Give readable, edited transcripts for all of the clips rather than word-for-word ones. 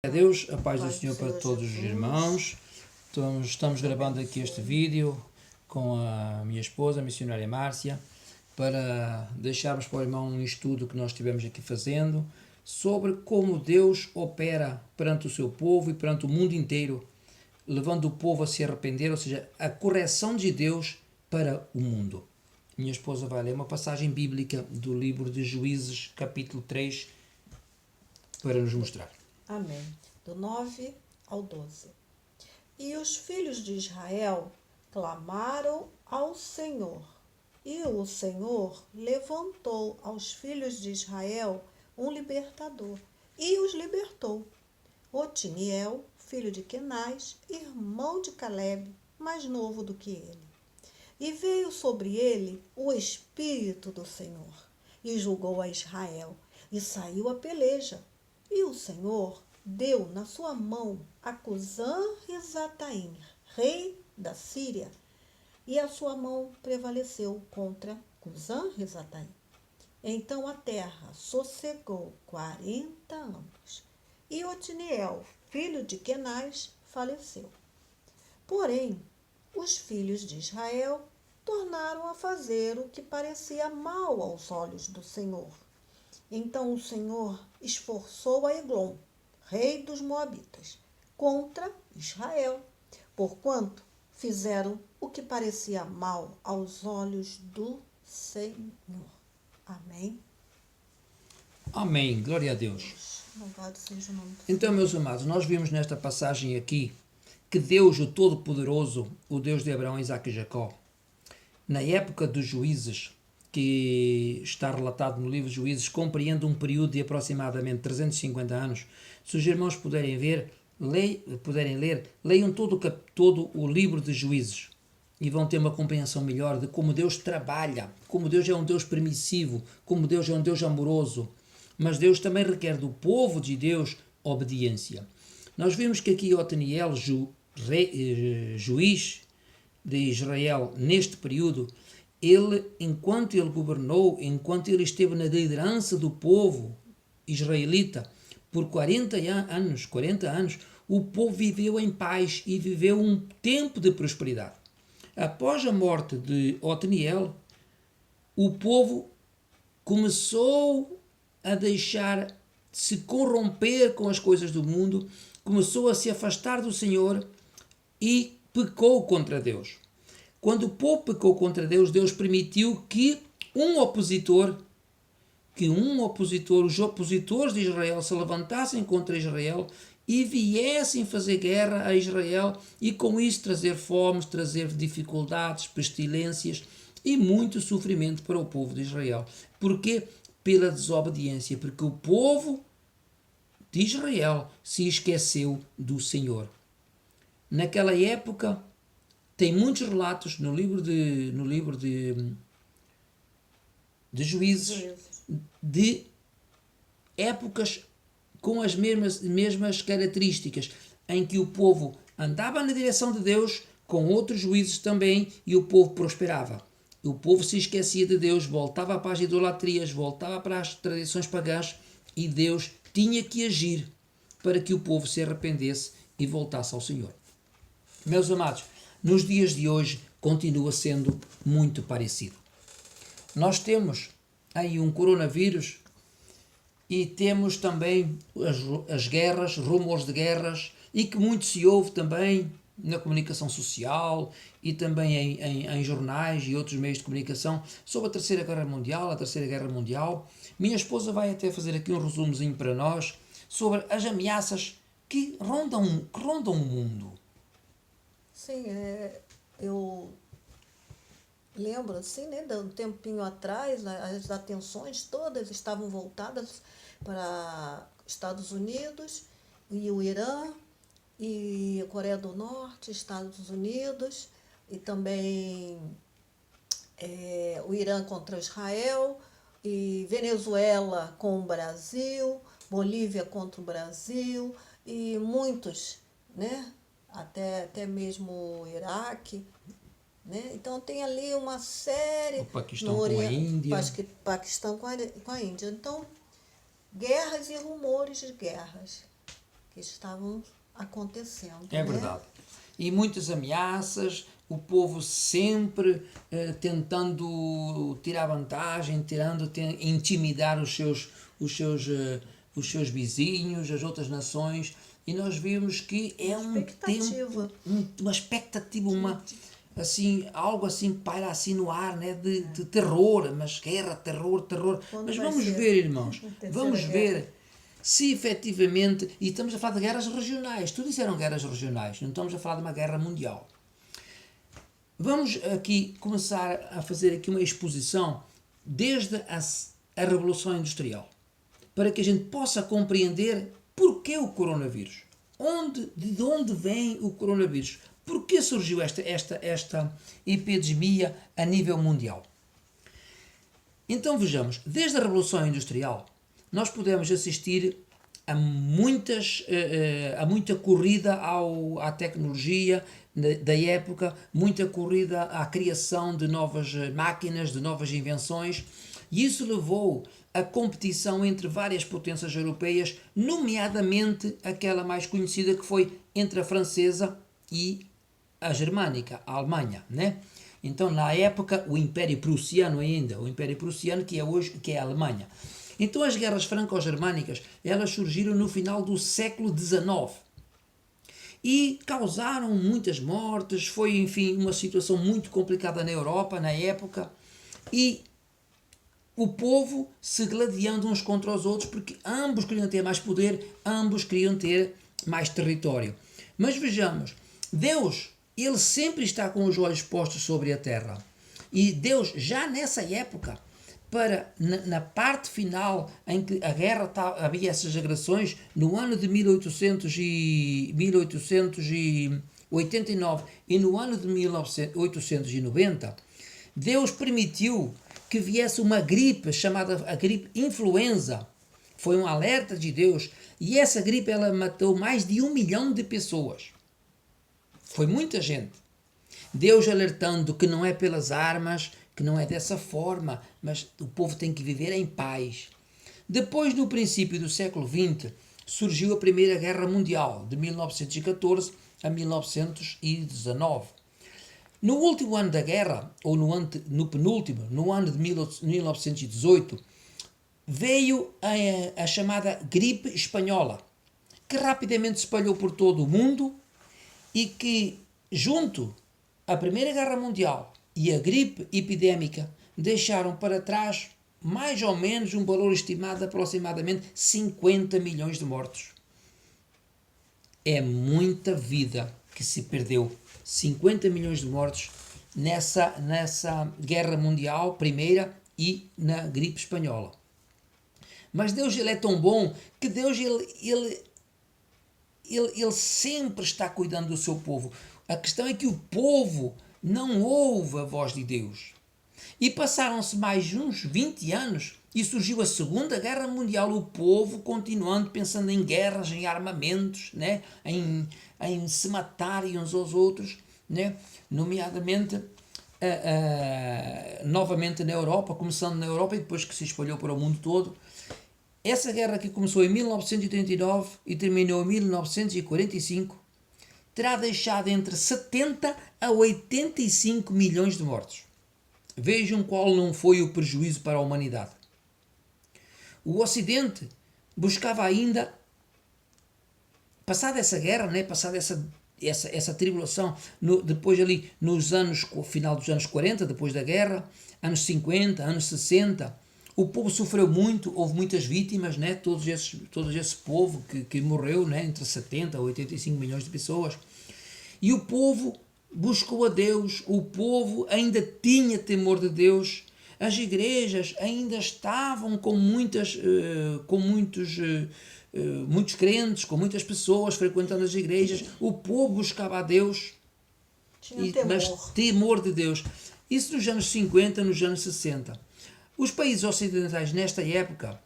A Deus, a paz do Senhor para todos os irmãos. Estamos gravando aqui este vídeo com a minha esposa, a missionária Márcia, para deixarmos para o irmão um estudo que nós estivemos aqui fazendo sobre como Deus opera perante o seu povo e perante o mundo inteiro, levando o povo a se arrepender, ou seja, a correção de Deus para o mundo. Minha esposa vai ler uma passagem bíblica do livro de Juízes, capítulo 3, para nos mostrar. Amém. Do 9 ao 12. E os filhos de Israel clamaram ao Senhor, e o Senhor levantou aos filhos de Israel um libertador, e os libertou. Otiniel, filho de Quenaz, irmão de Calebe, mais novo do que ele. E veio sobre ele o Espírito do Senhor, e julgou a Israel, e saiu a peleja. E o Senhor deu na sua mão a Cusã-Risataim, rei da Síria, e a sua mão prevaleceu contra Cusã-Risataim. Então a terra sossegou 40 anos, e Otiniel, filho de Quenaz, faleceu. Porém, os filhos de Israel tornaram a fazer o que parecia mal aos olhos do Senhor. Então o Senhor esforçou a Eglon, rei dos Moabitas, contra Israel, porquanto fizeram o que parecia mal aos olhos do Senhor. Amém. Amém. Glória a Deus. Louvado seja o nome do Então, meus amados, nós vimos nesta passagem aqui que Deus, o Todo-Poderoso, o Deus de Abraão, Isaque e Jacó, na época dos juízes, que está relatado no livro de Juízes, compreende um período de aproximadamente 350 anos. Se os irmãos puderem ler, leiam todo o livro de Juízes e vão ter uma compreensão melhor de como Deus trabalha, como Deus é um Deus permissivo, como Deus é um Deus amoroso. Mas Deus também requer do povo de Deus obediência. Nós vimos que aqui Otiniel, juiz de Israel, neste período, enquanto ele governou, enquanto ele esteve na liderança do povo israelita, por 40 anos, o povo viveu em paz e viveu um tempo de prosperidade. Após a morte de Otiniel, o povo começou a deixar se corromper com as coisas do mundo, começou a se afastar do Senhor e pecou contra Deus. Quando o povo pecou contra Deus, Deus permitiu que os opositores de Israel se levantassem contra Israel e viessem fazer guerra a Israel e com isso trazer fomes, trazer dificuldades, pestilências e muito sofrimento para o povo de Israel. Porquê? Pela desobediência, porque o povo de Israel se esqueceu do Senhor. Naquela época, tem muitos relatos no livro de Juízes de épocas com as mesmas características, em que o povo andava na direção de Deus com outros juízes também e o povo prosperava. O povo se esquecia de Deus, voltava para as idolatrias, voltava para as tradições pagãs e Deus tinha que agir para que o povo se arrependesse e voltasse ao Senhor. Meus amados, nos dias de hoje continua sendo muito parecido. Nós temos aí um coronavírus e temos também as guerras, rumores de guerras, e que muito se ouve também na comunicação social e também em jornais e outros meios de comunicação sobre a Terceira Guerra Mundial. Minha esposa vai até fazer aqui um resumozinho para nós sobre as ameaças que rondam o mundo. Sim, eu lembro assim, né, de um tempinho atrás, as atenções todas estavam voltadas para Estados Unidos e o Irã, e a Coreia do Norte, Estados Unidos, e também o Irã contra Israel, e Venezuela com o Brasil, Bolívia contra o Brasil, e muitos, né? Até mesmo o Iraque, né? Então tem ali uma série... O Paquistão com a Índia. Paquistão com a Índia. Então, guerras e rumores de guerras. que estavam acontecendo. É né? verdade. E muitas ameaças, o povo sempre tentando tirar vantagem, intimidar os seus vizinhos, as outras nações, e nós vimos que é um tempo, Expectativa. uma expectativa, assim, algo assim paira assim no ar, né, de terror, mas guerra, terror, terror. Quando Mas vai vamos ser ver, irmãos, a terceira vamos guerra? ver se efetivamente, e estamos a falar de guerras regionais, tudo isso eram guerras regionais, não estamos a falar de uma guerra mundial. Vamos aqui começar a fazer aqui uma exposição desde a Revolução Industrial, para que a gente possa compreender porquê o coronavírus, de onde vem o coronavírus, porquê surgiu esta epidemia a nível mundial. Então vejamos, desde a Revolução Industrial, nós podemos assistir a muita corrida à tecnologia da época, muita corrida à criação de novas máquinas, de novas invenções, e isso levou a competição entre várias potências europeias, nomeadamente aquela mais conhecida que foi entre a francesa e a germânica, a Alemanha, né? Então, na época, o Império Prussiano ainda, o Império Prussiano que é hoje, que é a Alemanha. Então, as guerras franco-germânicas, elas surgiram no final do século XIX e causaram muitas mortes, foi, enfim, uma situação muito complicada na Europa, na época, e o povo se gladiando uns contra os outros, porque ambos queriam ter mais poder, ambos queriam ter mais território. Mas vejamos, Deus, ele sempre está com os olhos postos sobre a terra. E Deus, já nessa época, na parte final em que a guerra havia essas agressões, no ano de 1889 e no ano de 1890, Deus permitiu que viesse uma gripe chamada a gripe influenza. Foi um alerta de Deus, e essa gripe ela matou mais de 1 milhão de pessoas. Foi muita gente. Deus alertando que não é pelas armas, que não é dessa forma, mas o povo tem que viver em paz. Depois, no princípio do século XX, surgiu a Primeira Guerra Mundial, de 1914 a 1919. No último ano da guerra, ou no penúltimo, no ano de 1918, veio a chamada gripe espanhola, que rapidamente se espalhou por todo o mundo e que, junto à Primeira Guerra Mundial e a gripe epidémica, deixaram para trás mais ou menos um valor estimado de aproximadamente 50 milhões de mortos. É muita vida que se perdeu. 50 milhões de mortos nessa guerra mundial, primeira, e na gripe espanhola. Mas Deus, ele é tão bom que Deus, ele sempre está cuidando do seu povo. A questão é que o povo não ouve a voz de Deus. E passaram-se mais uns 20 anos e surgiu a Segunda Guerra Mundial, o povo continuando pensando em guerras, em armamentos, né? em se matarem uns aos outros, né? Nomeadamente novamente na Europa, começando na Europa e depois que se espalhou para o mundo todo. Essa guerra que começou em 1939 e terminou em 1945 terá deixado entre 70 a 85 milhões de mortos. Vejam qual não foi o prejuízo para a humanidade. O Ocidente buscava ainda, passada essa guerra, né, passada essa tribulação, depois ali nos anos, final dos anos 40, depois da guerra, anos 50, anos 60, o povo sofreu muito, houve muitas vítimas, né, todo esse povo que morreu, né, entre 70 a 85 milhões de pessoas, e o povo buscou a Deus, o povo ainda tinha temor de Deus, as igrejas ainda estavam com muitos crentes, com muitas pessoas frequentando as igrejas, o povo buscava a Deus, mas temor de Deus. Isso nos anos 50, nos anos 60. Os países ocidentais nesta época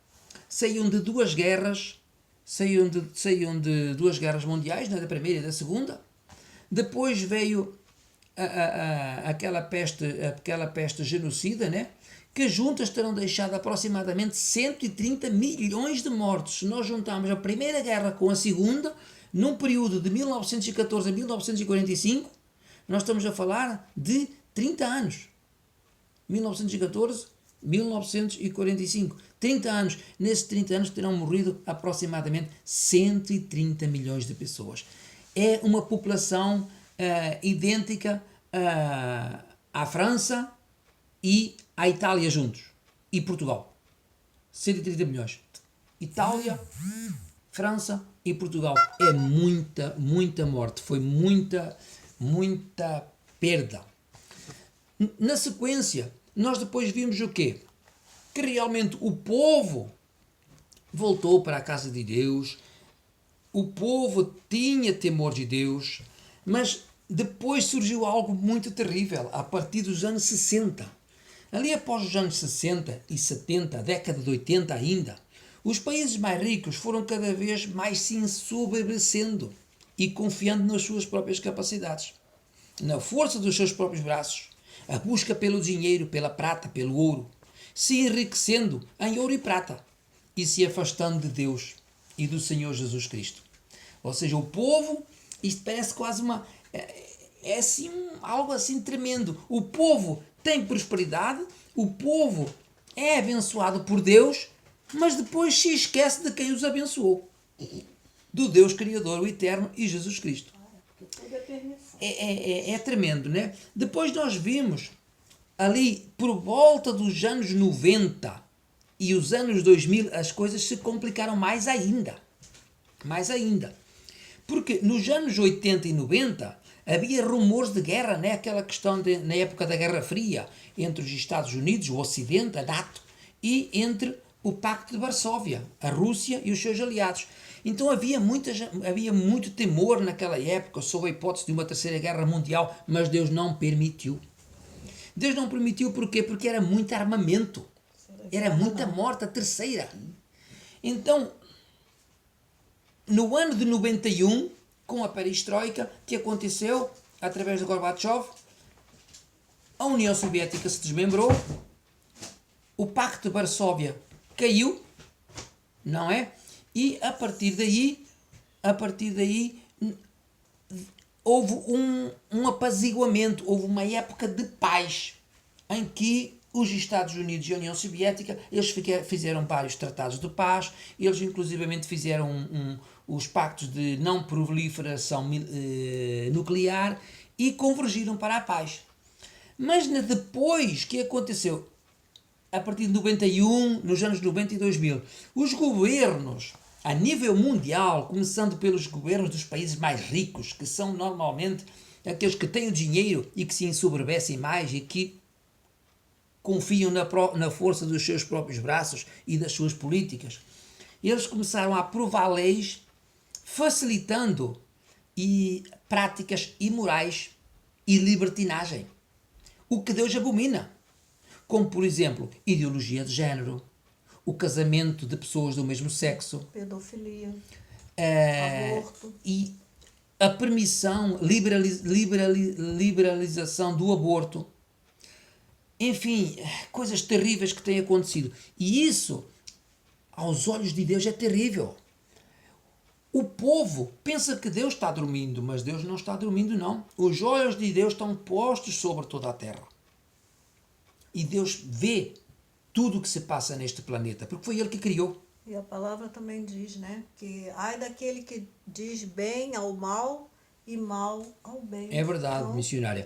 saíam de duas guerras, saíam de duas guerras mundiais, né, da primeira e da segunda. Depois veio aquela peste genocida, né, que juntas terão deixado aproximadamente 130 milhões de mortos. Se nós juntarmos a Primeira Guerra com a Segunda, num período de 1914 a 1945, nós estamos a falar de 30 anos. 1914, 1945. 30 anos. Nesses 30 anos terão morrido aproximadamente 130 milhões de pessoas. É uma população idêntica à França e à Itália juntos. E Portugal. 130 milhões. Itália, França e Portugal. É muita, muita morte. Foi muita, muita perda. Na sequência, nós depois vimos o quê? Que realmente o povo voltou para a casa de Deus, o povo tinha temor de Deus, mas depois surgiu algo muito terrível, a partir dos anos 60. Ali após os anos 60 e 70, a década de 80 ainda, os países mais ricos foram cada vez mais se ensoberbecendo e confiando nas suas próprias capacidades, na força dos seus próprios braços, a busca pelo dinheiro, pela prata, pelo ouro, se enriquecendo em ouro e prata e se afastando de Deus e do Senhor Jesus Cristo. Ou seja, o povo, isto parece quase é assim, algo assim tremendo. O povo tem prosperidade, o povo é abençoado por Deus, mas depois se esquece de quem os abençoou. Do Deus Criador, o Eterno e Jesus Cristo. É tremendo, né? Depois nós vimos ali por volta dos anos 90 e os anos 2000 as coisas se complicaram mais ainda. Mais ainda. Porque nos anos 80 e 90 havia rumores de guerra, né? Aquela questão na época da Guerra Fria entre os Estados Unidos, o Ocidente, a NATO, e entre o Pacto de Varsóvia, a Rússia e os seus aliados. Então havia muito temor naquela época sobre a hipótese de uma terceira guerra mundial, mas Deus não permitiu. Deus não permitiu porquê? Porque era muito armamento. Era muita morte, a terceira. Então, no ano de 91, com a perestroika, que aconteceu através de Gorbachev, a União Soviética se desmembrou, o Pacto de Varsóvia caiu, não é? E a partir daí houve um apaziguamento, houve uma época de paz em que os Estados Unidos e a União Soviética, eles fizeram vários tratados de paz, eles inclusivamente fizeram os pactos de não proliferação nuclear e convergiram para a paz. Mas depois que aconteceu, a partir de 91, nos anos 90 e 2000, os governos a nível mundial, começando pelos governos dos países mais ricos, que são normalmente aqueles que têm o dinheiro e que se ensoberbecem mais e que confiam na força dos seus próprios braços e das suas políticas, eles começaram a aprovar leis facilitando práticas imorais e libertinagem, o que Deus abomina, como por exemplo ideologia de género, o casamento de pessoas do mesmo sexo, pedofilia, aborto e a permissão, liberalização do aborto. Enfim, coisas terríveis que têm acontecido. E isso, aos olhos de Deus, é terrível. O povo pensa que Deus está dormindo, mas Deus não está dormindo, não. Os olhos de Deus estão postos sobre toda a terra. E Deus vê tudo o que se passa neste planeta, porque foi Ele que criou. E a palavra também diz, né, que ai daquele que diz bem ao mal e mal ao bem. É verdade, então, missionária.